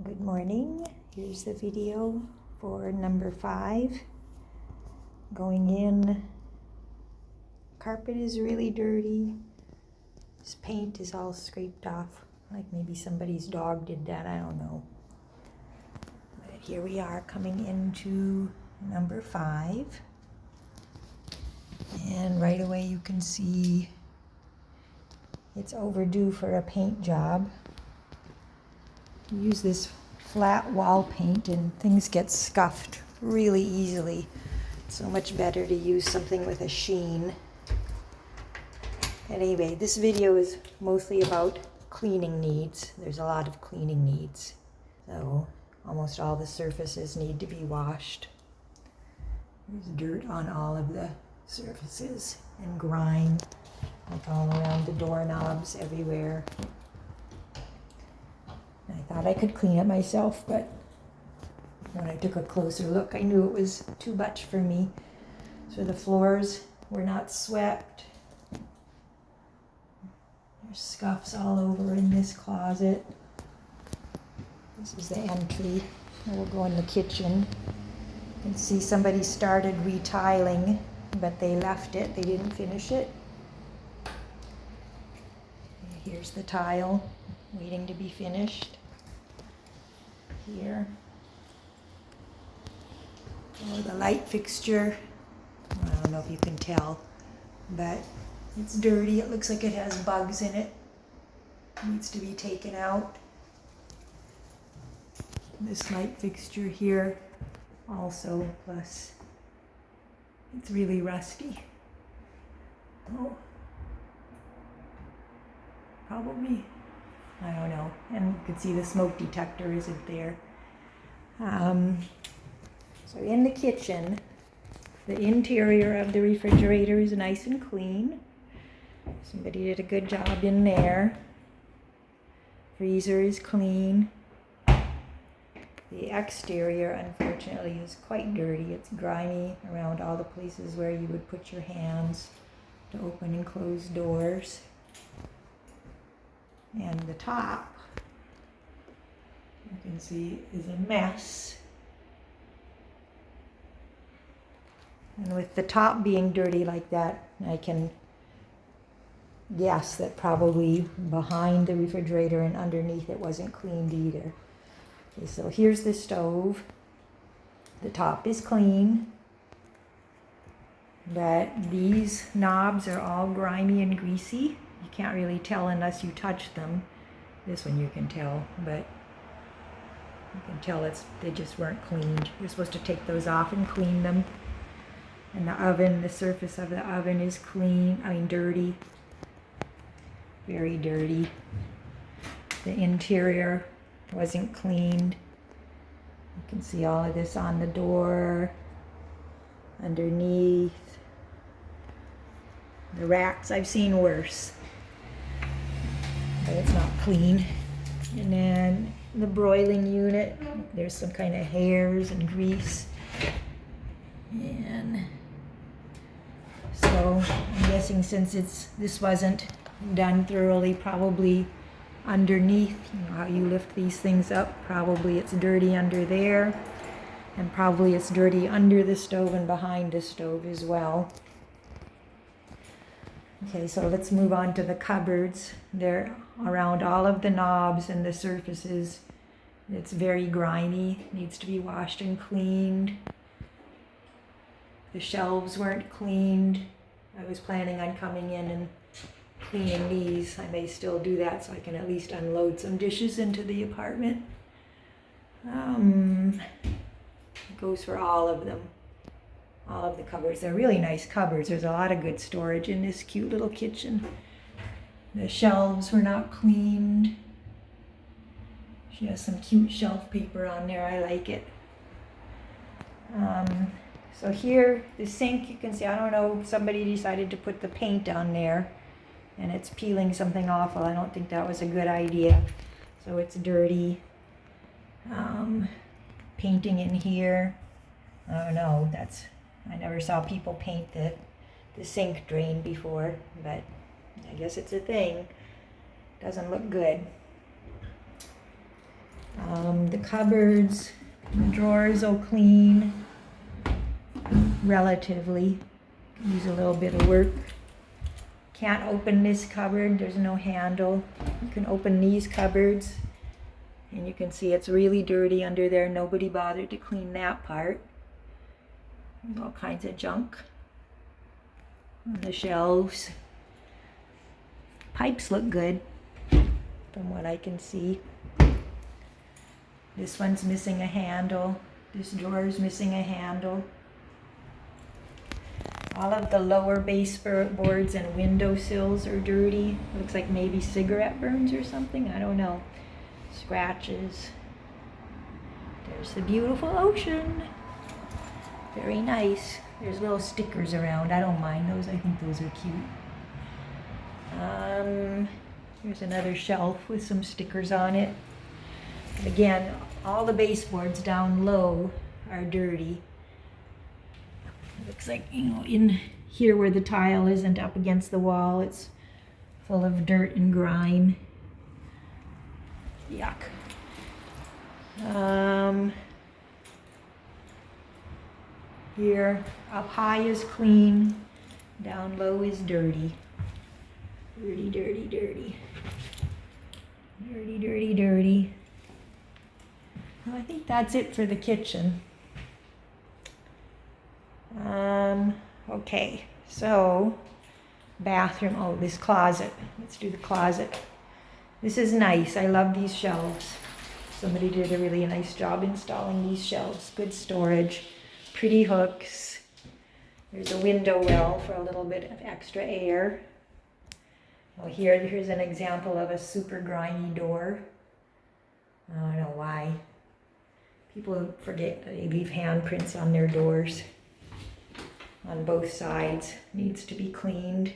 Good morning. Here's the video for number 5. Going in. Carpet is really dirty. This paint is all scraped off. Like maybe somebody's dog did that, I don't know. But here we are coming into number 5. And right away you can see it's overdue for a paint job. Use this flat wall paint and things get scuffed really easily. So much better to use something with a sheen. Anyway, this video is mostly about cleaning needs. There's a lot of cleaning needs. So almost all the surfaces need to be washed. There's dirt on all of the surfaces and grime, like all around the doorknobs, everywhere. I thought I could clean it myself, but when I took a closer look, I knew it was too much for me. So the floors were not swept. There's scuffs all over in this closet. This is the entry. We'll go in the kitchen. You can see somebody started retiling, but they left it. They didn't finish it. Here's the tile waiting to be finished. Here. Oh, the light fixture. I don't know if you can tell, but it's dirty. It looks like it has bugs in it. It needs to be taken out. This light fixture here also, plus it's really rusty. Oh, probably. I don't know. And you can see the smoke detector isn't there. So in the kitchen, the interior of the refrigerator is nice and clean. Somebody did a good job in there. Freezer is clean. The exterior, unfortunately, is quite dirty. It's grimy around all the places where you would put your hands to open and close doors. And the top, you can see, is a mess. And with the top being dirty like that, I can guess that probably behind the refrigerator and underneath it wasn't cleaned either. Okay, so here's the stove. The top is clean, but these knobs are all grimy and greasy. You can't really tell unless you touch them. This one you can tell, but you can tell they just weren't cleaned. You're supposed to take those off and clean them. And the oven, the surface of the oven is dirty. Very dirty. The interior wasn't cleaned. You can see all of this on the door, underneath. The racks, I've seen worse. But it's not clean. And then the broiling unit, there's some kind of hairs and grease. And so I'm guessing since this wasn't done thoroughly, probably underneath, you know how you lift these things up, probably it's dirty under there. And probably it's dirty under the stove and behind the stove as well. Okay, so let's move on to the cupboards. They're around all of the knobs and the surfaces. It's very grimy, needs to be washed and cleaned. The shelves weren't cleaned. I was planning on coming in and cleaning these. I may still do that so I can at least unload some dishes into the apartment. It goes for all of them. All of the cupboards. They're really nice cupboards. There's a lot of good storage in this cute little kitchen. The shelves were not cleaned. She has some cute shelf paper on there. I like it. So here, the sink, you can see, I don't know, somebody decided to put the paint on there and it's peeling something awful. I don't think that was a good idea. So it's dirty. Painting in here. I don't know, I never saw people paint the sink drain before, but I guess it's a thing. Doesn't look good. The cupboards, the drawers will clean relatively. Use a little bit of work. Can't open this cupboard, there's no handle. You can open these cupboards and you can see it's really dirty under there. Nobody bothered to clean that part. There's all kinds of junk on the shelves. Pipes look good from what I can see. This one's missing a handle. This drawer's missing a handle. All of the lower baseboards and windowsills are dirty. Looks like maybe cigarette burns or something. I don't know. Scratches. There's the beautiful ocean. Very nice. There's little stickers around. I don't mind those. I think those are cute. Here's another shelf with some stickers on it. And again, all the baseboards down low are dirty. It looks like, you know, in here where the tile isn't up against the wall, it's full of dirt and grime. Yuck. Here, up high is clean, down low is dirty. Dirty, dirty, dirty. Dirty, dirty, dirty. Well, I think that's it for the kitchen. Okay, so bathroom, oh, this closet. Let's do the closet. This is nice. I love these shelves. Somebody did a really nice job installing these shelves. Good storage, pretty hooks. There's a window well for a little bit of extra air. Well, here's an example of a super grimy door. I don't know why. People forget they leave handprints on their doors. On both sides, needs to be cleaned.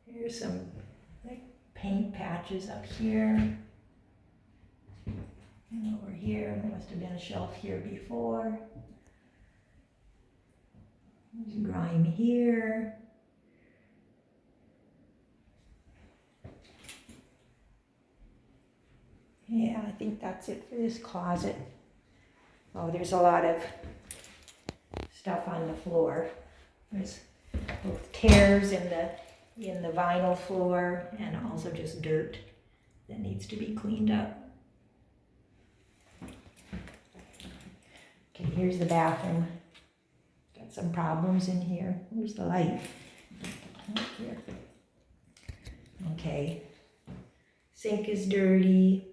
Here's some like paint patches up here. And over here, there must have been a shelf here before. There's grime here. Yeah, I think that's it for this closet. Oh, there's a lot of stuff on the floor. There's both tears in the vinyl floor and also just dirt that needs to be cleaned up. Okay, here's the bathroom. Got some problems in here. Where's the light? Right here. Okay. Sink is dirty.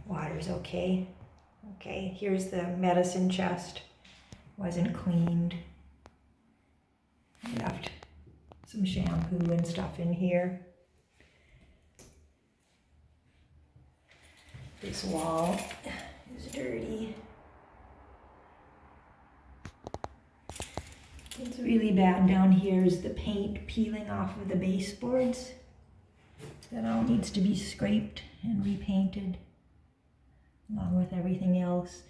Water's okay. Okay, here's the medicine chest. Wasn't cleaned. Left some shampoo and stuff in here. This wall is dirty. What's really bad down here is the paint peeling off of the baseboards. That all needs to be scraped and repainted, along with everything else.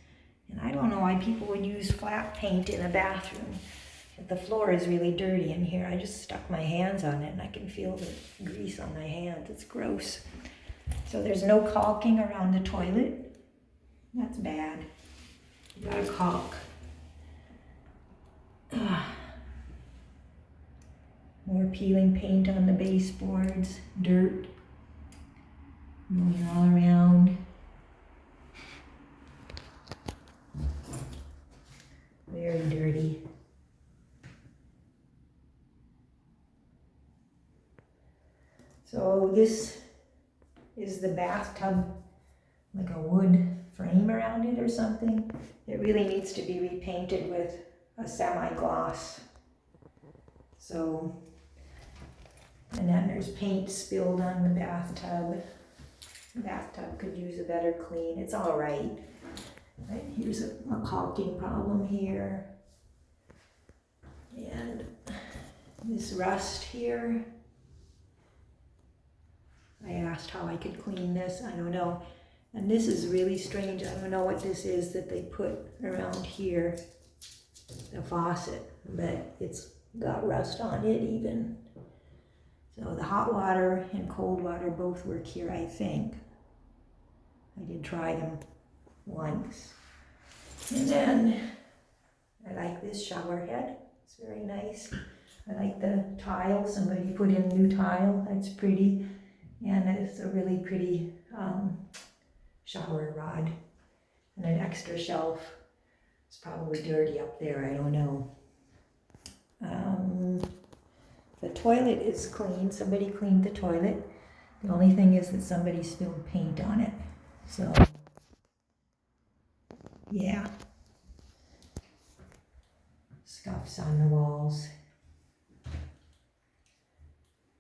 And I don't know why people would use flat paint in a bathroom. If the floor is really dirty in here. I just stuck my hands on it and I can feel the grease on my hands. It's gross. So there's no caulking around the toilet. That's bad. You gotta caulk. More peeling paint on the baseboards, dirt going all around. Very dirty. So this is the bathtub, like a wood frame around it or something. It really needs to be repainted with a semi-gloss. So, and then there's paint spilled on the bathtub. The bathtub could use a better clean. It's all right. Right, here's a caulking problem here. And this rust here. Yeah, asked how I could clean this. I don't know. And this is really strange. I don't know what this is that they put around here, the faucet, but it's got rust on it even. So the hot water and cold water both work here, I think. I did try them once. And then I like this shower head. It's very nice. I like the tile. Somebody put in new tile. That's pretty. And it's a really pretty shower rod. And an extra shelf. It's probably dirty up there. I don't know. The toilet is clean. Somebody cleaned the toilet. The only thing is that somebody spilled paint on it. So, yeah. Scuffs on the walls.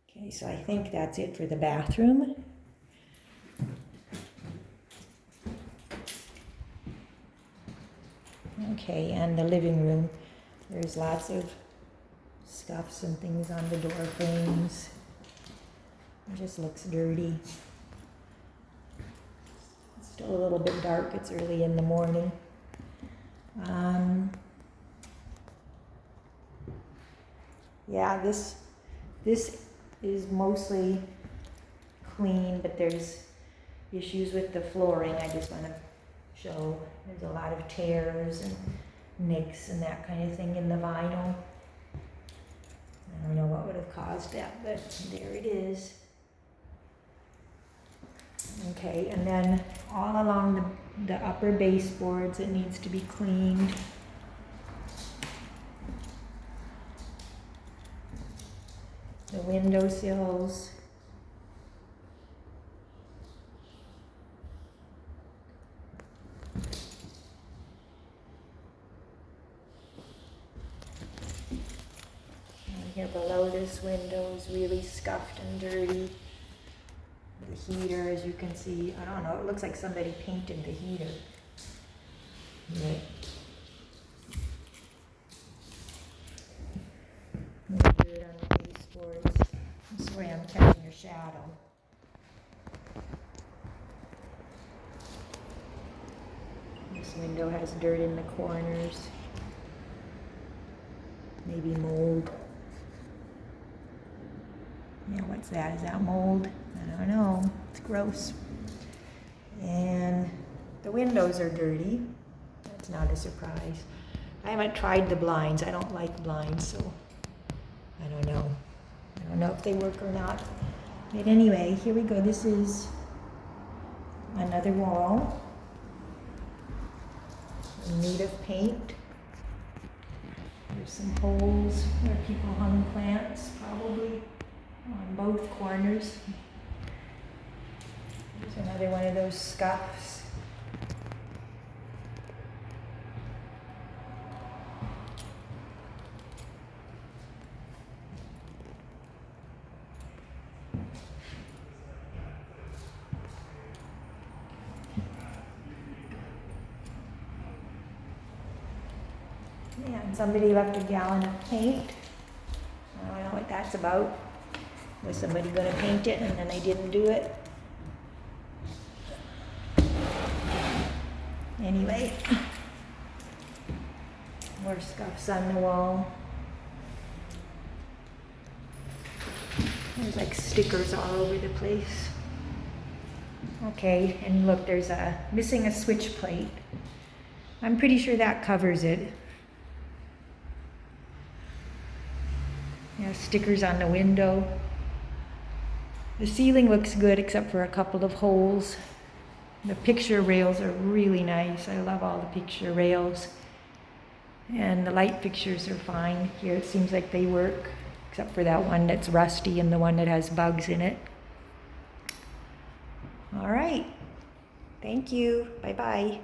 Okay, so I think that's it for the bathroom. Okay, and the living room. There's lots of scuffs and things on the door frames. It just looks dirty. It's still a little bit dark. It's early in the morning. Yeah, this is mostly clean, but there's issues with the flooring. I just want to show there's a lot of tears and nicks and that kind of thing in the vinyl. I don't know what would have caused that, but there it is. Okay, and then all along the upper baseboards, it needs to be cleaned. The windowsills. And here below this window is really scuffed and dirty. The heater, as you can see, I don't know, it looks like somebody painted the heater. Right. Dirt on the baseboards. This way I'm catching a shadow. This window has dirt in the corners. Maybe mold. Yeah, what's that? Is that mold? I don't know. It's gross. And the windows are dirty. That's not a surprise. I haven't tried the blinds. I don't like blinds, so I don't know. I don't know if they work or not. But anyway, here we go. This is another wall in need of paint. There's some holes where people hung plants, probably on both corners. There's another one of those scuffs. Yeah, and somebody left a gallon of paint. I don't know what that's about. Was somebody going to paint it and then they didn't do it? Anyway, more scuffs on the wall. There's like stickers all over the place. Okay, and look, there's missing a switch plate. I'm pretty sure that covers it. Yeah, stickers on the window. The ceiling looks good except for a couple of holes. The picture rails are really nice. I love all the picture rails. And the light fixtures are fine. Here it seems like they work, except for that one that's rusty and the one that has bugs in it. All right. Thank you. Bye-bye.